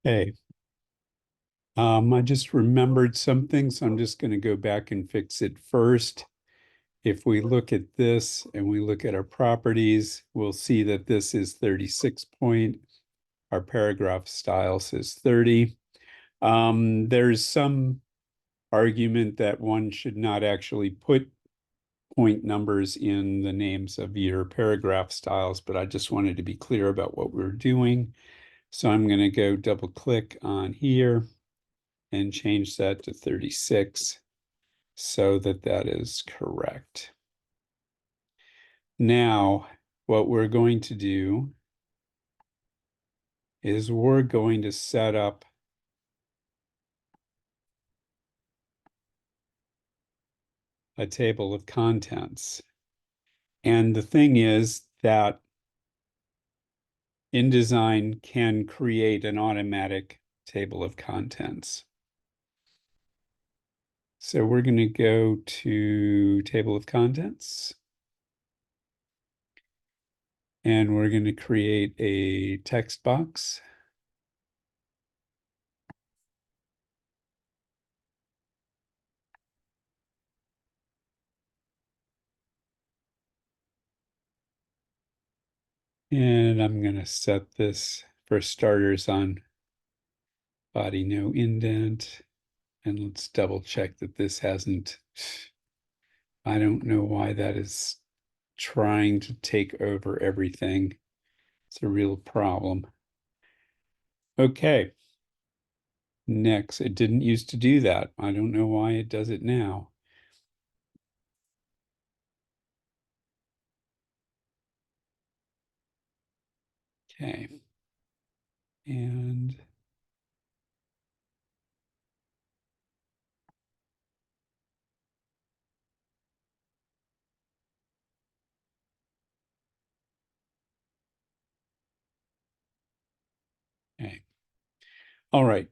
Okay. I just remembered something, so I'm just going to go back and fix it first. If we look at this and we look at our properties, we'll see that this is 36 point. Our paragraph style says 30. There's some argument that one should not actually put point numbers in the names of your paragraph styles, but I just wanted to be clear about what we're doing. So I'm going to go double click on here and change that to 36 so that that is correct. Now, what we're going to do is we're going to set up a table of contents. And the thing is that InDesign can create an automatic table of contents. So we're going to go to table of contents. And we're going to create a text box. And I'm going to set this for starters on body no indent. And let's double check that this hasn't, I don't know why that is trying to take over everything. It's a real problem. Okay. Next, it didn't used to do that. I don't know why it does it now. Okay. And okay. All right.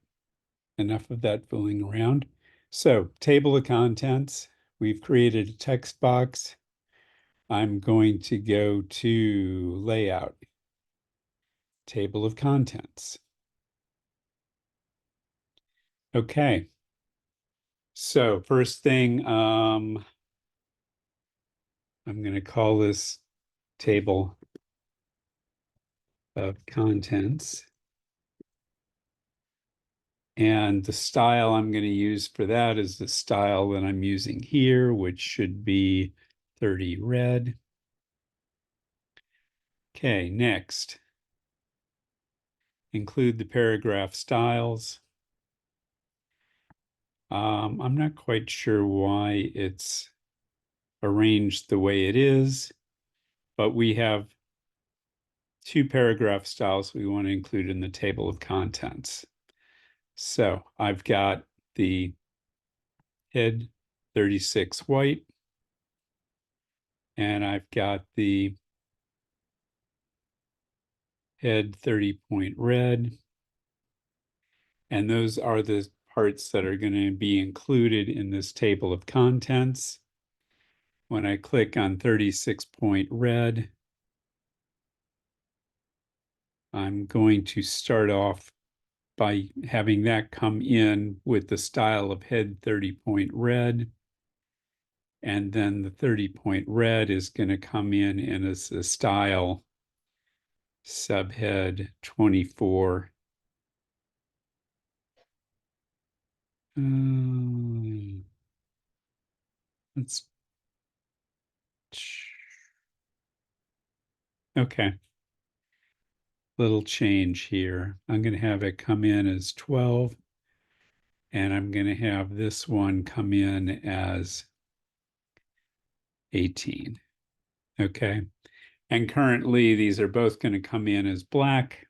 Enough of that fooling around. So, table of contents. We've created a text box. I'm going to go to layout, table of contents. Okay. So first thing, I'm going to call this table of contents. And the style I'm going to use for that is the style that I'm using here, which should be 30 red. Okay, next. Include the paragraph styles. I'm not quite sure why it's arranged the way it is, but we have two paragraph styles we want to include in the table of contents. So I've got the head 36 white, and I've got the head 30 point red. And those are the parts that are going to be included in this table of contents. When I click on 36 point red, I'm going to start off by having that come in with the style of head 30 point red. And then the 30 point red is going to come in and as a style subhead 24. Let's, okay. Little change here. I'm going to have it come in as 12, and I'm going to have this one come in as 18. Okay. And currently these are both going to come in as black.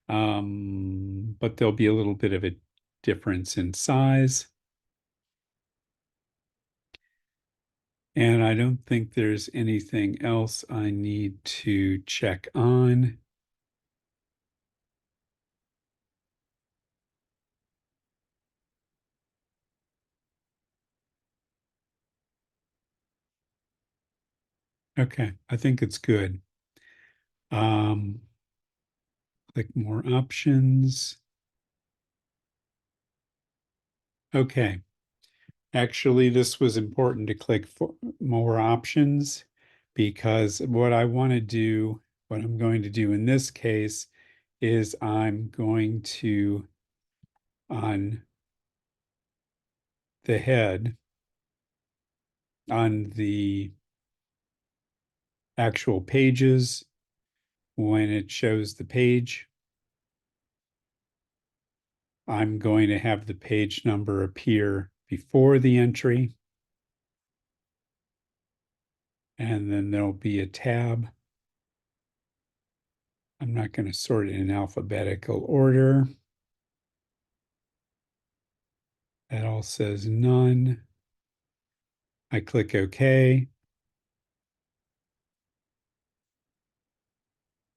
But there'll be a little bit of a difference in size. And I don't think there's anything else I need to check on. Okay, I think it's good. Um, Click more options. Okay. Actually, this was important to click for more options because what I'm going to do in this case is I'm going to, on the head, on the actual pages, when it shows the page, I'm going to have the page number appear before the entry. And then there'll be a tab. I'm not going to sort it in alphabetical order. That all says none. I click OK.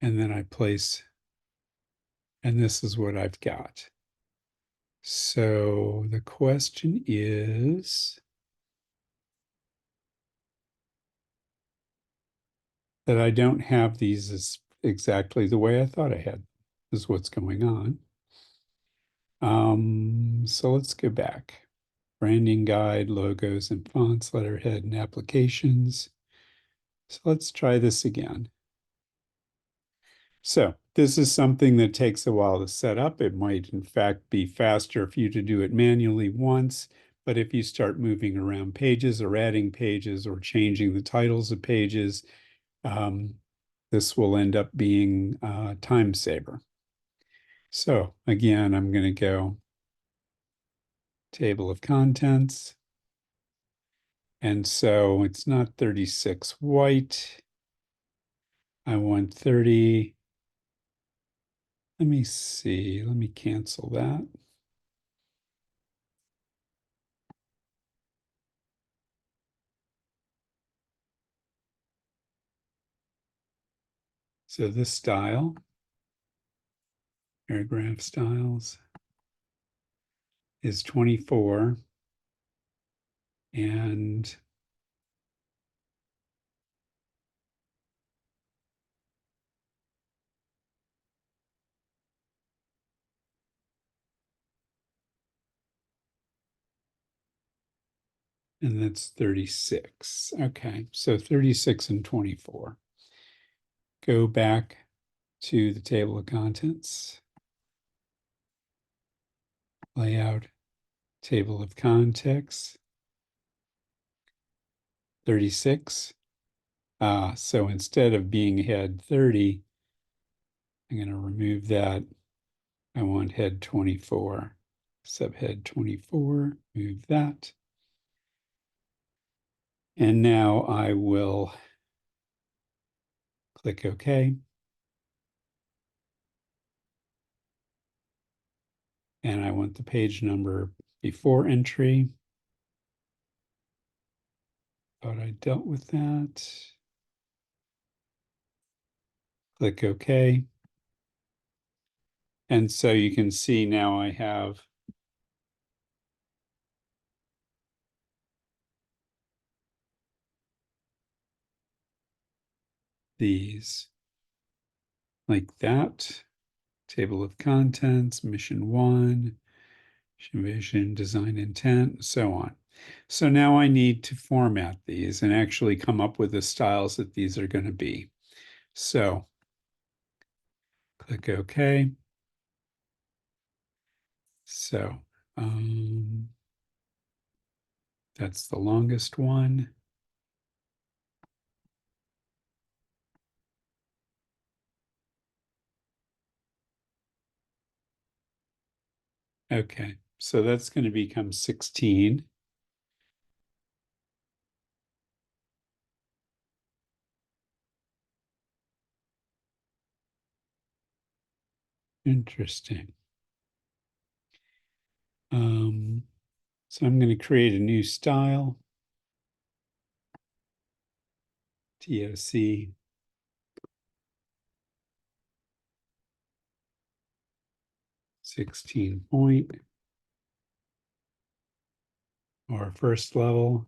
And then I place, and this is what I've got. So the question is that I don't have these as exactly the way I thought I had, is what's going on. So let's go back. Branding guide, logos and fonts, letterhead and applications. So let's try this again. So this is something that takes a while to set up. It might, in fact, be faster for you to do it manually once, but if you start moving around pages or adding pages or changing the titles of pages, this will end up being a time saver. So again, I'm going to go table of contents. And so it's not 36 white. I want 30. Let me see. Let me cancel that. So this style, paragraph styles, is 24. And that's 36. Okay, so 36 and 24. Go back to the table of contents, layout, table of contents, 36. So instead of being head 30, I'm going to remove that. I want head 24, subhead 24, move that. And now I will click OK. And I want the page number before entry. Thought I dealt with that. Click OK. And so you can see now I have these like that. Table of contents, mission 1, vision, design intent, so on. So now I need to format these and actually come up with the styles that these are going to be. So click OK. So that's the longest one. Okay, so that's going to become 16. Interesting. So I'm going to create a new style. TOC. .16 or first level.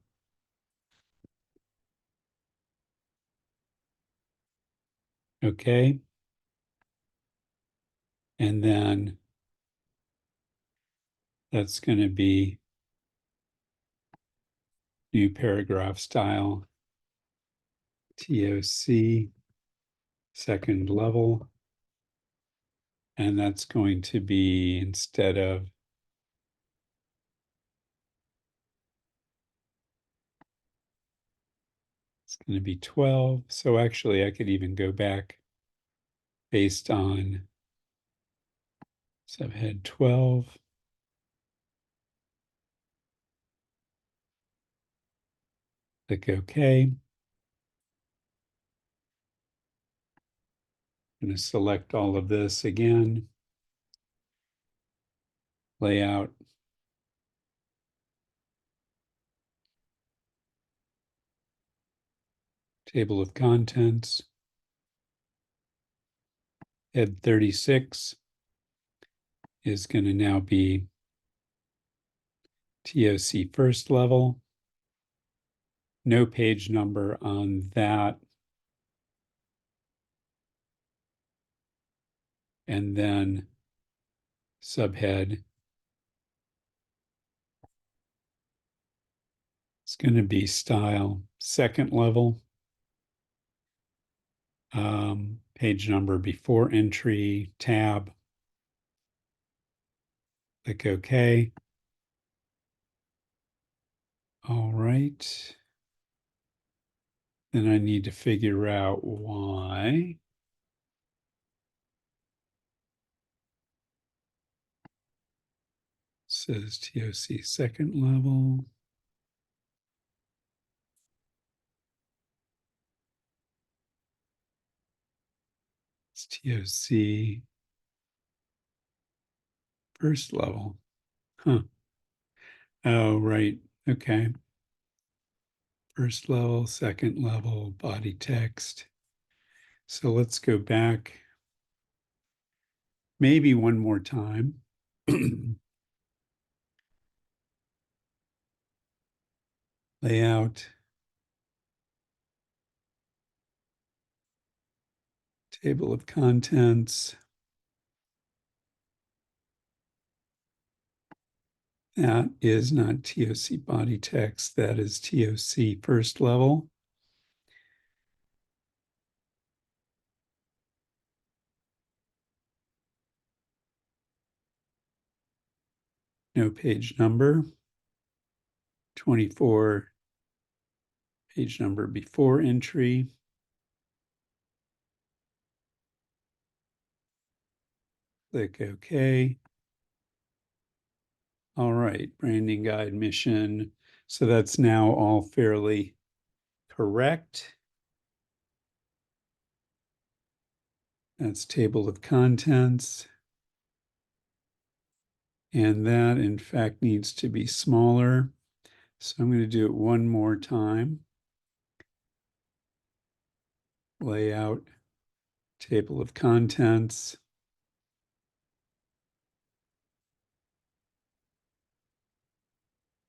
Okay. And then that's going to be new paragraph style, TOC, second level. And that's going to be, instead of it's going to be 12. So actually I could even go back based on subhead 12. Click OK. I'm going to select all of this again. Layout. Table of contents. Head 36 is going to now be TOC first level. No page number on that. And then subhead. It's going to be style second level. Page number before entry, tab. Click OK. All right. Then I need to figure out why. It says TOC second level. It's TOC first level. Huh. Oh, right. Okay. First level, second level, body text. So let's go back maybe one more time. Layout. Table of contents. That is not TOC body text. That is TOC first level. No page number. 24 page number before entry. Click OK. All right, branding guide mission. So that's now all fairly correct. That's table of contents. And that, in fact, needs to be smaller. So I'm going to do it one more time. Layout, table of contents.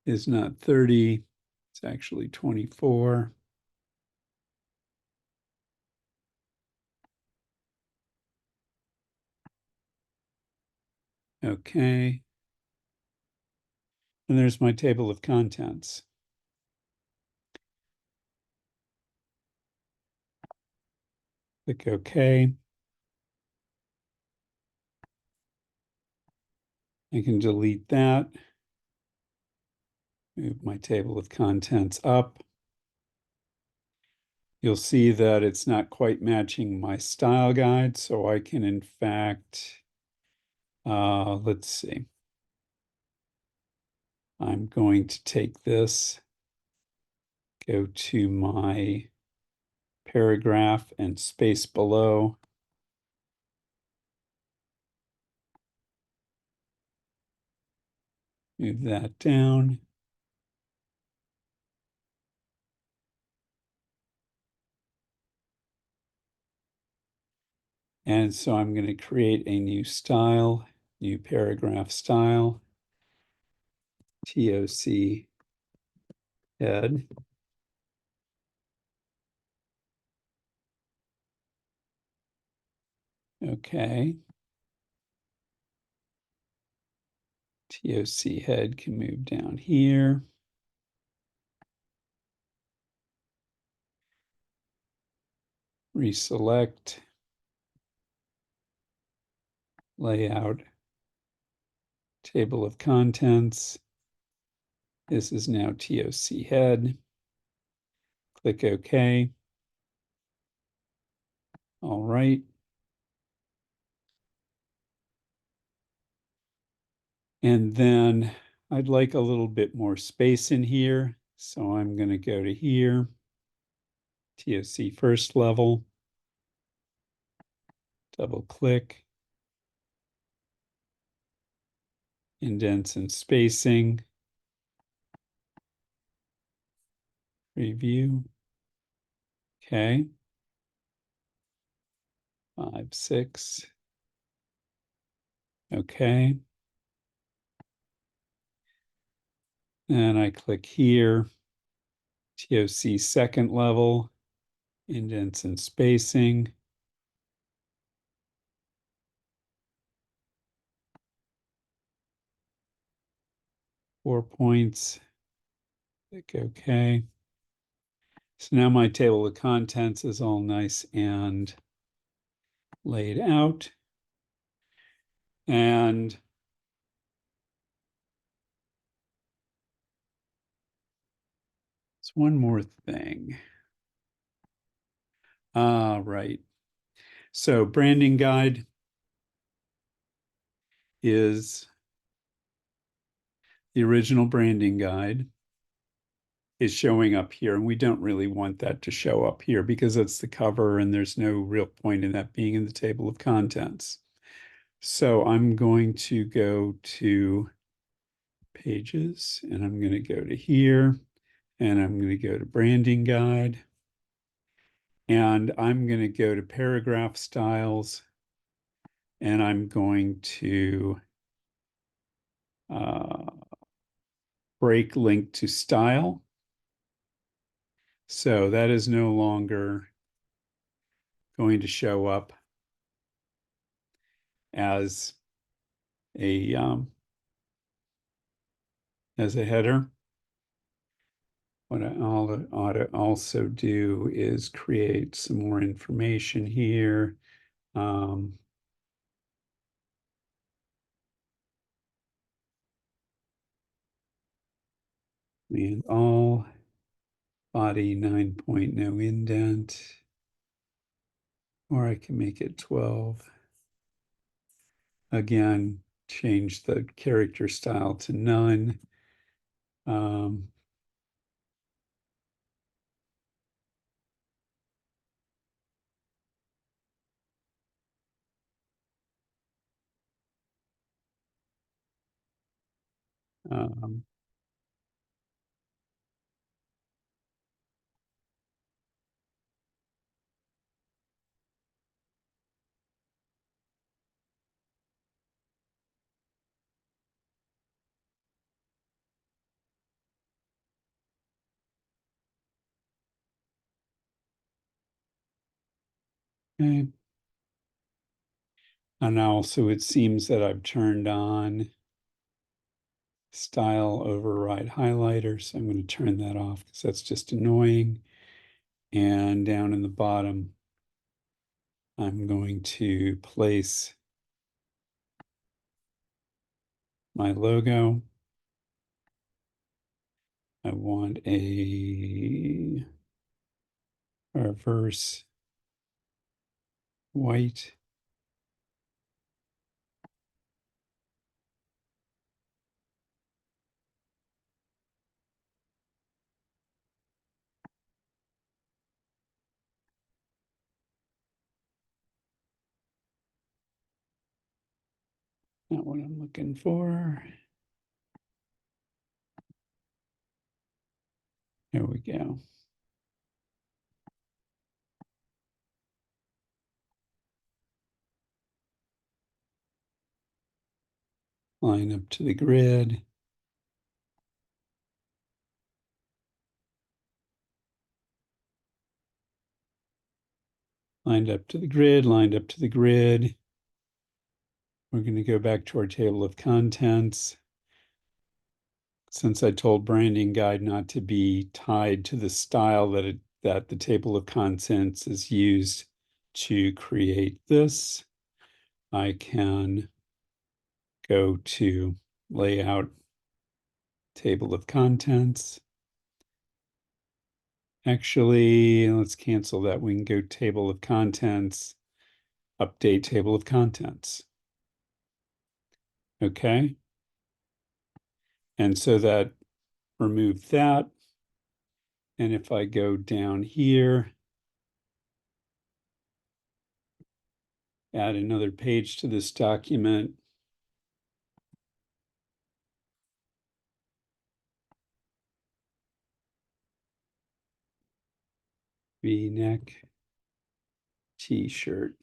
Is not 30, it's actually 24. Okay. And there's my table of contents. Click OK. I can delete that. Move my table of contents up. You'll see that it's not quite matching my style guide, so I can, in fact, let's see. I'm going to take this, go to my paragraph and space below. Move that down. And so I'm going to create a new style, new paragraph style, TOC head. Okay. TOC head can move down here. Reselect. Layout. Table of contents. This is now TOC head. Click OK. All right. And then I'd like a little bit more space in here. So I'm going to go to here, TOC first level, double click, indents and spacing, preview. Okay. 5, 6. Okay. And I click here, TOC second level, indents and spacing. Four points. Click OK. So now my table of contents is all nice and laid out. And it's one more thing. Right. So branding guide is the original branding guide is showing up here. And we don't really want that to show up here because it's the cover and there's no real point in that being in the table of contents. So I'm going to go to pages and I'm going to go to here and I'm going to go to branding guide and I'm going to go to paragraph styles and I'm going to break link to style. So that is no longer going to show up as a header. What I ought to also do is create some more information here. And all body 9 point no indent, or I can make it 12. Again, change the character style to none. Um, okay. And also it seems that I've turned on style override highlighter. So I'm going to turn that off because that's just annoying. And down in the bottom, I'm going to place my logo. I want a reverse white. Not what I'm looking for. There we go. Line up to the grid. Lined up to the grid, lined up to the grid. We're going to go back to our table of contents. since I told Branding Guide not to be tied to the style that the table of contents is used to create this, I can go to Layout, Table of Contents. Actually, let's cancel that. We can go Table of Contents, Update Table of Contents. Okay. And so that remove that. And if I go down here, add another page to this document, V-neck t-shirt.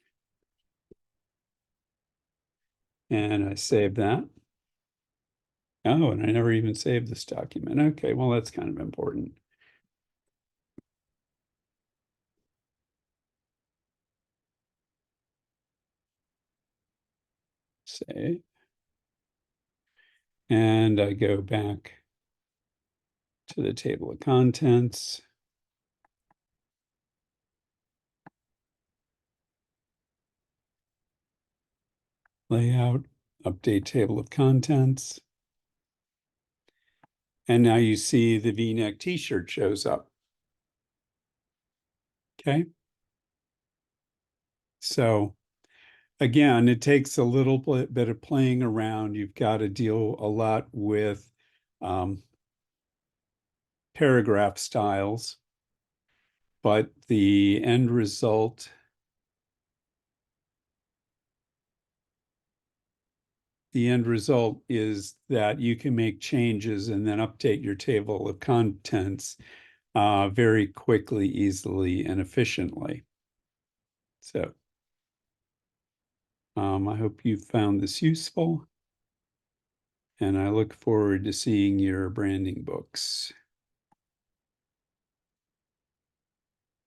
And I save that. Oh, and I never even saved this document. Okay, well, that's kind of important. Save. And I go back to the table of contents. Layout, update table of contents. And now you see the V-neck t-shirt shows up. Okay. So again, it takes a little bit of playing around. You've got to deal a lot with paragraph styles, but the end result is that you can make changes and then update your table of contents very quickly, easily, and efficiently. So I hope you found this useful, and I look forward to seeing your branding books.